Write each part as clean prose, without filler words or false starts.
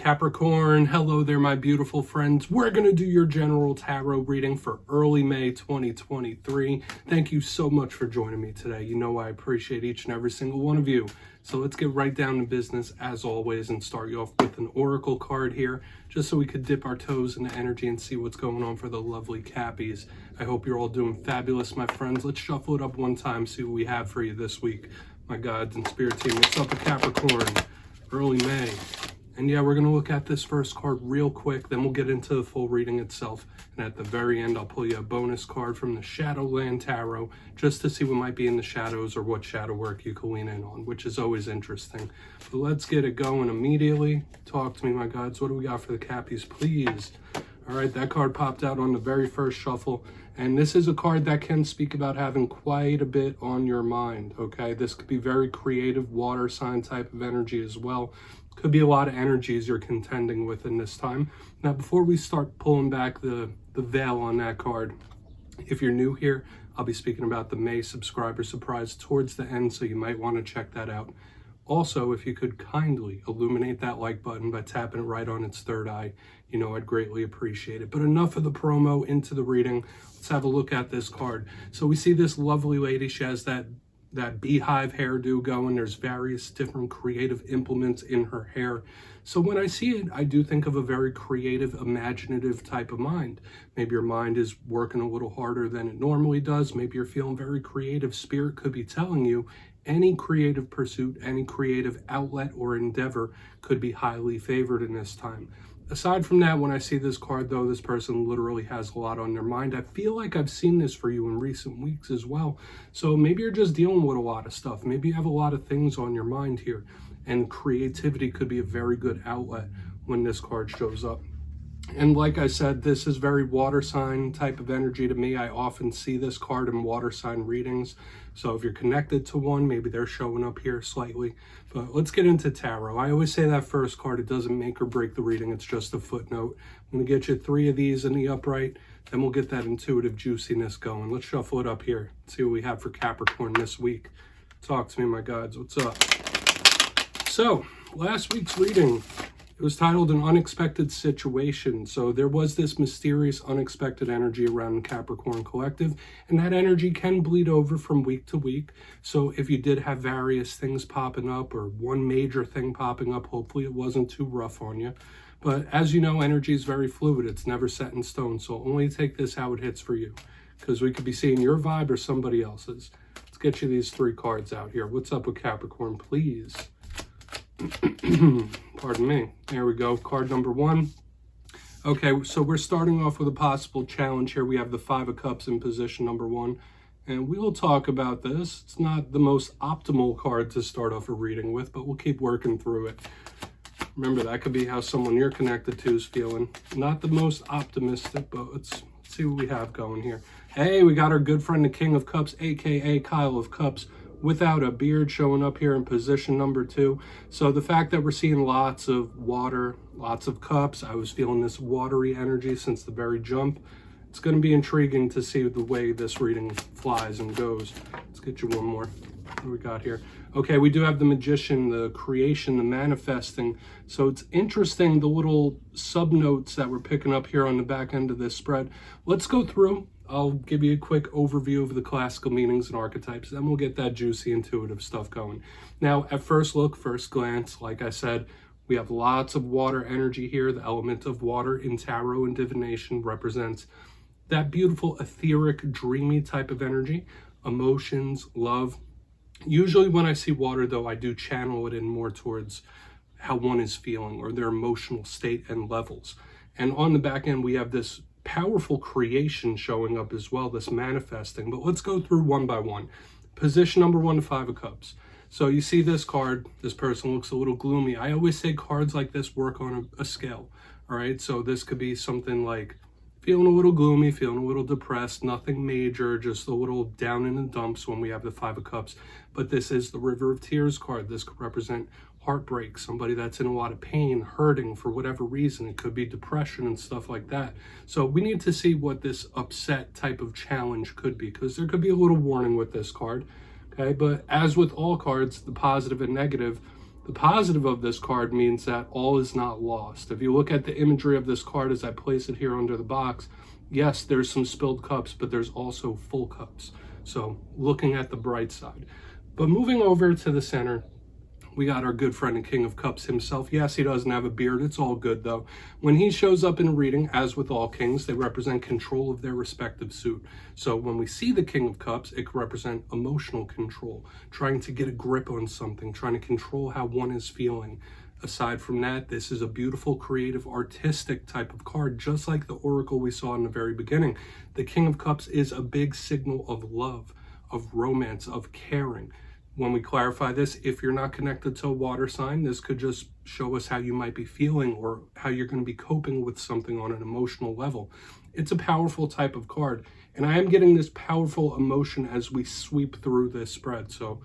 Capricorn. Hello there, my beautiful friends. We're going to do your general tarot reading for early May 2023. Thank you so much for joining me today. You know I appreciate each and every single one of you. So let's get right down to business as always and start you off with an oracle card here, just so we could dip our toes into energy and see what's going on for the lovely Cappies. I hope you're all doing fabulous, my friends. Let's shuffle it up one time, see what we have for you this week. My gods and spirit team, what's up with Capricorn? Early May. And yeah, we're going to look at this first card real quick, then we'll get into the full reading itself. And at the very end, I'll pull you a bonus card from the Shadowland Tarot, just to see what might be in the shadows or what shadow work you can lean in on, which is always interesting. But let's get it going immediately. Talk to me, my gods. What do we got for the Cappies, please? All right, that card popped out on the very first shuffle. And this is a card that can speak about having quite a bit on your mind, okay? This could be very creative, water sign type of energy as well. Could be a lot of energies you're contending with in this time. Now, before we start pulling back the veil on that card, if you're new here, I'll be speaking about the May subscriber surprise towards the end, so you might want to check that out. Also, if you could kindly illuminate that like button by tapping it right on its third eye, you know I'd greatly appreciate it. But enough of the promo, into the reading. Let's have a look at this card. So we see this lovely lady. She has that beehive hairdo going. There's various different creative implements in her hair. So when I see it, I do think of a very creative, imaginative type of mind. Maybe your mind is working a little harder than it normally does. Maybe you're feeling very creative. Spirit could be telling you any creative pursuit, any creative outlet or endeavor could be highly favored in this time. Aside from that, when I see this card, though, this person literally has a lot on their mind. I feel like I've seen this for you in recent weeks as well. So maybe you're just dealing with a lot of stuff. Maybe you have a lot of things on your mind here. And creativity could be a very good outlet when this card shows up. And like I said, this is very water sign type of energy to me. I often see this card in water sign readings. So if you're connected to one, maybe they're showing up here slightly. But let's get into tarot. I always say that first card, it doesn't make or break the reading. It's just a footnote. I'm going to get you 3 of these in the upright. Then we'll get that intuitive juiciness going. Let's shuffle it up here. See what we have for Capricorn this week. Talk to me, my gods. What's up? So last week's reading, it was titled An Unexpected Situation. So there was this mysterious, unexpected energy around the Capricorn collective, and that energy can bleed over from week to week. So if you did have various things popping up or one major thing popping up, hopefully it wasn't too rough on you. But as you know, energy is very fluid. It's never set in stone. So only take this how it hits for you, because we could be seeing your vibe or somebody else's. Let's get you these 3 cards out here. What's up with Capricorn, please? Pardon me. There we go. Card number 1. Okay, so we're starting off with a possible challenge here. We have the 5 of Cups in position number 1. And we will talk about this. It's not the most optimal card to start off a reading with, but we'll keep working through it. Remember, that could be how someone you're connected to is feeling. Not the most optimistic, but let's see what we have going here. Hey, we got our good friend, the King of Cups, aka Kyle of Cups, without a beard, showing up here in position number 2. So the fact that we're seeing lots of water, lots of cups, I was feeling this watery energy since the very jump. It's going to be intriguing to see the way this reading flies and goes. Let's get you one more. What do we got here? Okay, we do have the Magician, the creation, the manifesting. So it's interesting, the little sub-notes that we're picking up here on the back end of this spread. Let's go through. I'll give you a quick overview of the classical meanings and archetypes, then we'll get that juicy, intuitive stuff going. Now, at first look, first glance, like I said, we have lots of water energy here. The element of water in tarot and divination represents that beautiful, etheric, dreamy type of energy, emotions, love. Usually when I see water, though, I do channel it in more towards how one is feeling or their emotional state and levels. And on the back end, we have this powerful creation showing up as well, this manifesting. But let's go through one by one. Position number 1, the 5 of Cups. So you see this card, this person looks a little gloomy. I always say cards like this work on a scale, all right? So this could be something like feeling a little gloomy, feeling a little depressed, nothing major, just a little down in the dumps when we have the 5 of Cups. But this is the River of Tears card. This could represent heartbreak, somebody that's in a lot of pain, hurting for whatever reason. It could be depression and stuff like that. So we need to see what this upset type of challenge could be, because there could be a little warning with this card. Okay, but as with all cards, the positive and negative, The positive of this card means that all is not lost. If you look at the imagery of this card as I place it here under the box, yes, there's some spilled cups, but there's also full cups. So looking at the bright side. But moving over to the center, we got our good friend and King of Cups himself. Yes, he doesn't have a beard. It's all good, though. When he shows up in a reading, as with all kings, they represent control of their respective suit. So when we see the King of Cups, it could represent emotional control, trying to get a grip on something, trying to control how one is feeling. Aside from that, this is a beautiful, creative, artistic type of card, just like the Oracle we saw in the very beginning. The King of Cups is a big signal of love, of romance, of caring. When we clarify this, if you're not connected to a water sign, this could just show us how you might be feeling or how you're going to be coping with something on an emotional level. It's a powerful type of card, and I am getting this powerful emotion as we sweep through this spread. So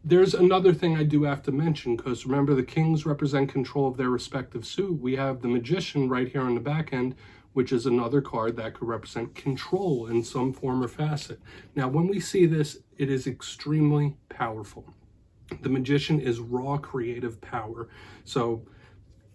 there's another thing I do have to mention, because remember, the kings represent control of their respective suit. We have the Magician right here on the back end, which is another card that could represent control in some form or facet. Now, when we see this, it is extremely powerful. The Magician is raw creative power. So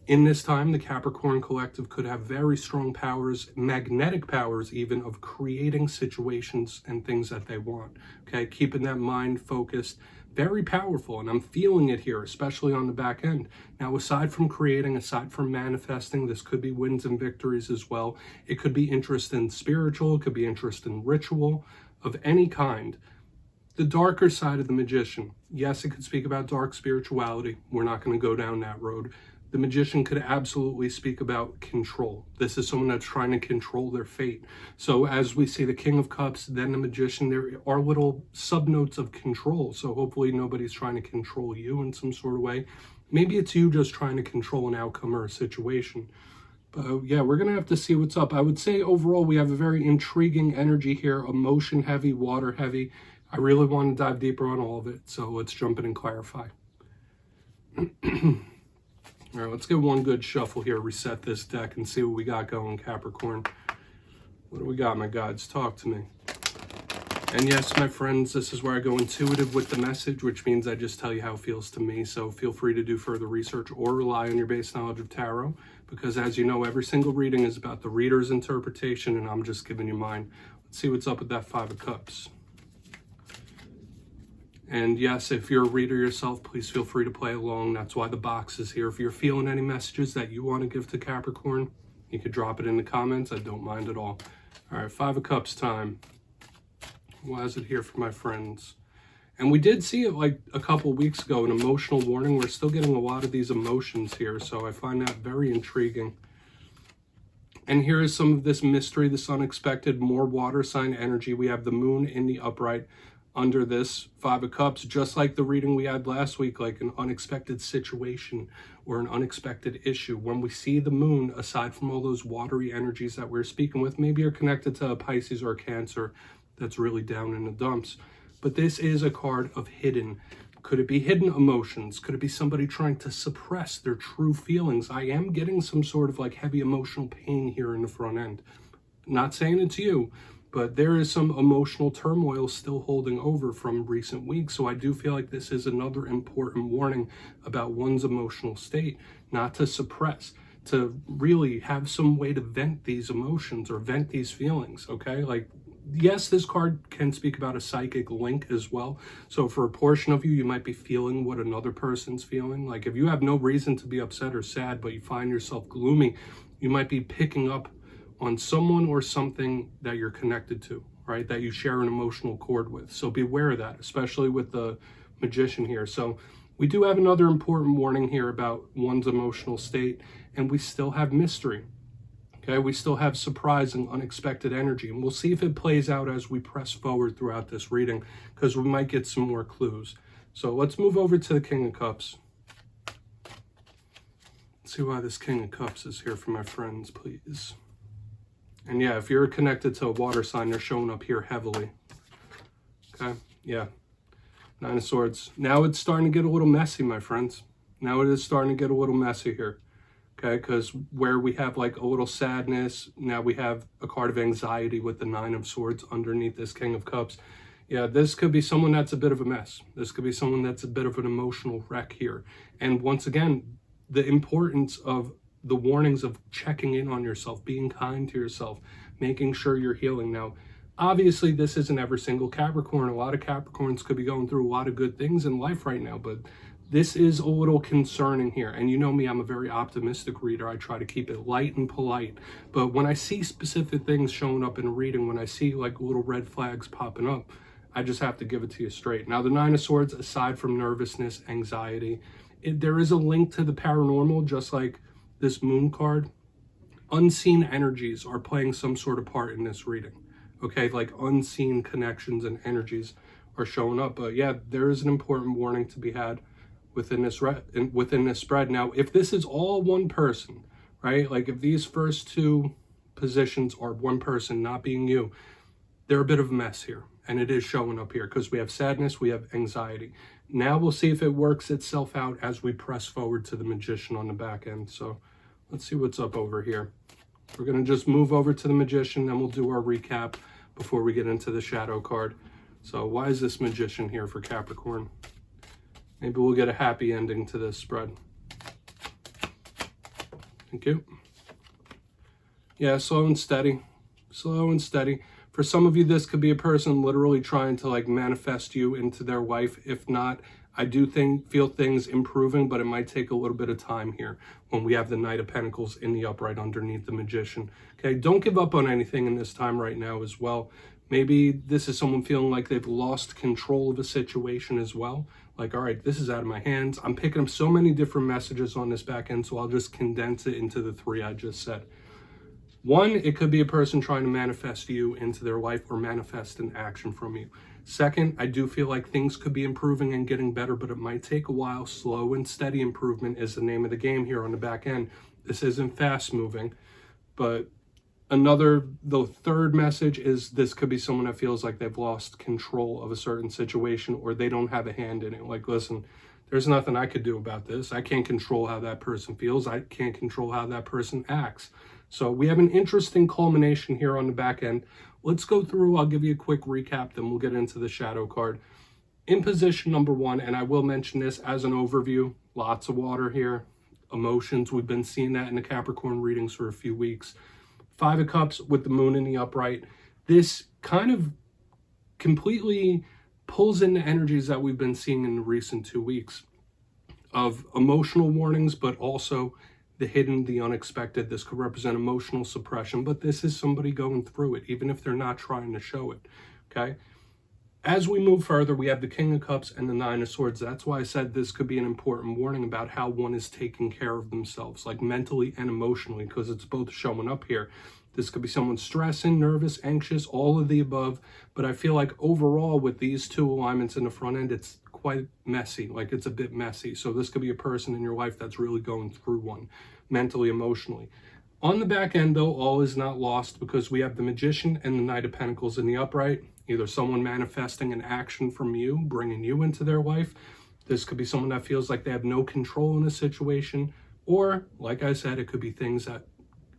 in this time, the Capricorn collective could have very strong powers, magnetic powers even, of creating situations and things that they want. Okay, keeping that mind focused, very powerful, and I'm feeling it here, especially on the back end. Now, aside from creating, aside from manifesting, this could be wins and victories as well. It could be interest in spiritual, it could be interest in ritual of any kind. The darker side of the Magician, yes, it could speak about dark spirituality. We're not going to go down that road. The Magician could absolutely speak about control. This is someone that's trying to control their fate. So as we see the King of Cups, then the Magician, there are little subnotes of control. So hopefully nobody's trying to control you in some sort of way. Maybe it's you just trying to control an outcome or a situation. But yeah, we're going to have to see what's up. I would say overall we have a very intriguing energy here, emotion heavy, water heavy. I really want to dive deeper on all of it. So let's jump in and clarify. All right, let's get one good shuffle here, reset this deck, and see what we got going, Capricorn. What do we got, my guides? Talk to me. And yes, my friends, this is where I go intuitive with the message, which means I just tell you how it feels to me. So feel free to do further research or rely on your base knowledge of tarot, because as you know, every single reading is about the reader's interpretation, and I'm just giving you mine. Let's see what's up with that Five of Cups. And yes, if you're a reader yourself, please feel free to play along. That's why the box is here. If you're feeling any messages that you want to give to Capricorn, you could drop it in the comments. I don't mind at all. All right, Five of Cups time. Why is it here for my friends? And we did see it like a couple weeks ago, an emotional warning. We're still getting a lot of these emotions here, so I find that very intriguing. And here is some of this mystery, this unexpected, more water sign energy. We have the moon in the upright under this Five of Cups, just like the reading we had last week, like an unexpected situation or an unexpected issue. When we see the moon, aside from all those watery energies that we're speaking with, maybe you're connected to a Pisces or a Cancer that's really down in the dumps. But this is a card of hidden. Could it be hidden emotions? Could it be somebody trying to suppress their true feelings? I am getting some sort of like heavy emotional pain here in the front end. Not saying it's you, but there is some emotional turmoil still holding over from recent weeks. So I do feel like this is another important warning about one's emotional state, not to suppress, to really have some way to vent these emotions or vent these feelings, okay? Like, yes, this card can speak about a psychic link as well. So for a portion of you, you might be feeling what another person's feeling. Like if you have no reason to be upset or sad, but you find yourself gloomy, you might be picking up on someone or something that you're connected to, right? That you share an emotional cord with. So beware of that, especially with the Magician here. So we do have another important warning here about one's emotional state, and we still have mystery. Okay, we still have surprise and unexpected energy, and we'll see if it plays out as we press forward throughout this reading, because we might get some more clues. So let's move over to the King of Cups. Let's see why this King of Cups is here for my friends, please. And yeah, if you're connected to a water sign, they're showing up here heavily. Okay, yeah. Nine of Swords. Now it's starting to get a little messy, my friends. Now it is starting to get a little messy here. Okay, because where we have like a little sadness, now we have a card of anxiety with the Nine of Swords underneath this King of Cups. Yeah, this could be someone that's a bit of a mess. This could be someone that's a bit of an emotional wreck here. And once again, the importance of the warnings of checking in on yourself, being kind to yourself, making sure you're healing. Now, obviously, this isn't every single Capricorn. A lot of Capricorns could be going through a lot of good things in life right now, but this is a little concerning here. And you know me, I'm a very optimistic reader. I try to keep it light and polite. But when I see specific things showing up in a reading, when I see like little red flags popping up, I just have to give it to you straight. Now, the Nine of Swords, aside from nervousness, anxiety, there is a link to the paranormal, just like this Moon card. Unseen energies are playing some sort of part in this reading. Okay, like unseen connections and energies are showing up. But yeah, there is an important warning to be had within this spread. Now, if this is all one person, right? Like if these first two positions are one person, not being you, they're a bit of a mess here. And it is showing up here because we have sadness, we have anxiety. Now we'll see if it works itself out as we press forward to the Magician on the back end. So let's see what's up over here. We're going to just move over to the Magician, then we'll do our recap before we get into the Shadow card. So why is this Magician here for Capricorn? Maybe we'll get a happy ending to this spread. Thank you. Yeah, slow and steady. Slow and steady. For some of you, this could be a person literally trying to like manifest you into their wife. If not, I do feel things improving, but it might take a little bit of time here when we have the Knight of Pentacles in the upright underneath the Magician. Okay, don't give up on anything in this time right now as well. Maybe this is someone feeling like they've lost control of a situation as well. Like, all right, this is out of my hands. I'm picking up so many different messages on this back end, so I'll just condense it into the three I just said. One, it could be a person trying to manifest you into their life or manifest an action from you. Second, I do feel like things could be improving and getting better, but it might take a while. Slow and steady improvement is the name of the game here on the back end. This isn't fast moving, but the third message is this could be someone that feels like they've lost control of a certain situation or they don't have a hand in it. Like, listen, there's nothing I could do about this. I can't control how that person feels. I can't control how that person acts. So we have an interesting culmination here on the back end. Let's go through. I'll give you a quick recap, then we'll get into the Shadow card. In position number one, and I will mention this as an overview, lots of water here, emotions. We've been seeing that in the Capricorn readings for a few weeks. Five of Cups with the Moon in the upright. This kind of completely pulls in the energies that we've been seeing in the recent 2 weeks of emotional warnings, but also the hidden, the unexpected. This could represent emotional suppression, but this is somebody going through it, even if they're not trying to show it, okay? As we move further, we have the King of Cups and the Nine of Swords. That's why I said this could be an important warning about how one is taking care of themselves, like mentally and emotionally, because it's both showing up here. This could be someone stressing, nervous, anxious, all of the above. But I feel like overall with these two alignments in the front end, it's quite messy, like it's a bit messy. So this could be a person in your life that's really going through one, mentally, emotionally. On the back end, though, all is not lost because we have the Magician and the Knight of Pentacles in the upright. Either someone manifesting an action from you, bringing you into their life. This could be someone that feels like they have no control in a situation. Or, like I said, it could be things that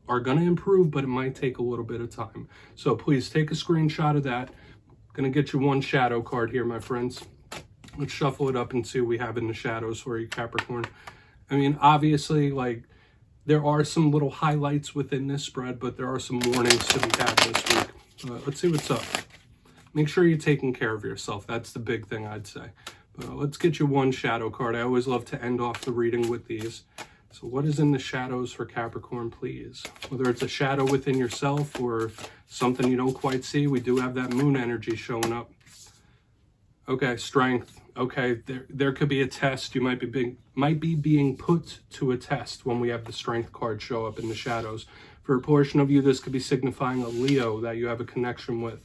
are going to improve, but it might take a little bit of time. So please take a screenshot of that. I'm going to get you one Shadow card here, my friends. Let's shuffle it up and see what we have in the shadows for you, Capricorn. I mean, obviously, like, there are some little highlights within this spread, but there are some warnings to be had this week. Let's see what's up. Make sure you're taking care of yourself. That's the big thing, I'd say. Let's get you one Shadow card. I always love to end off the reading with these. So what is in the shadows for Capricorn, please? Whether it's a shadow within yourself or something you don't quite see, we do have that moon energy showing up. Okay, strength. Okay, there could be a test. You might be being put to a test when we have the strength card show up in the shadows. For a portion of you, this could be signifying a Leo that you have a connection with.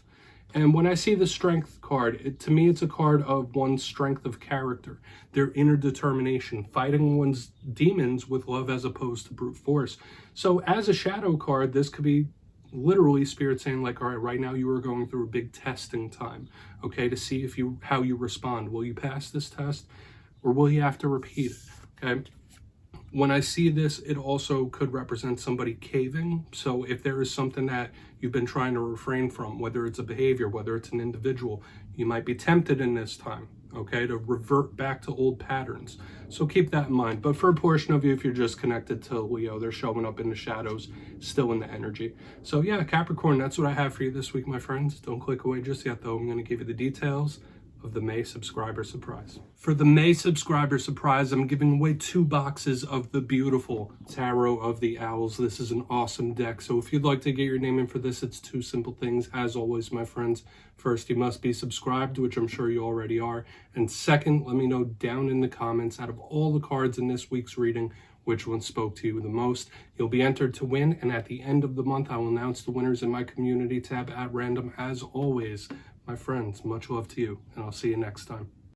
And when I see the strength card, to me, it's a card of one's strength of character, their inner determination, fighting one's demons with love as opposed to brute force. So as a shadow card, this could be literally spirit saying like, all right, right now you are going through a big testing time, okay, to see how you respond. Will you pass this test or will you have to repeat it, okay? When I see this, it also could represent somebody caving. So if there is something that you've been trying to refrain from, whether it's a behavior, whether it's an individual, You might be tempted in this time, okay, to revert back to old patterns. So keep that in mind. But for a portion of you, if you're just connected to Leo, they're showing up in the shadows, still in the energy. So yeah, Capricorn, that's what I have for you this week, my friends. Don't click away just yet, though. I'm going to give you the details of the May subscriber surprise. For the May subscriber surprise, I'm giving away 2 boxes of the beautiful Tarot of the Owls. This is an awesome deck. So if you'd like to get your name in for this, it's 2 simple things. As always, my friends, first, you must be subscribed, which I'm sure you already are. And second, let me know down in the comments, out of all the cards in this week's reading, which one spoke to you the most. You'll be entered to win, and at the end of the month, I will announce the winners in my community tab at random, as always. My friends, much love to you, and I'll see you next time.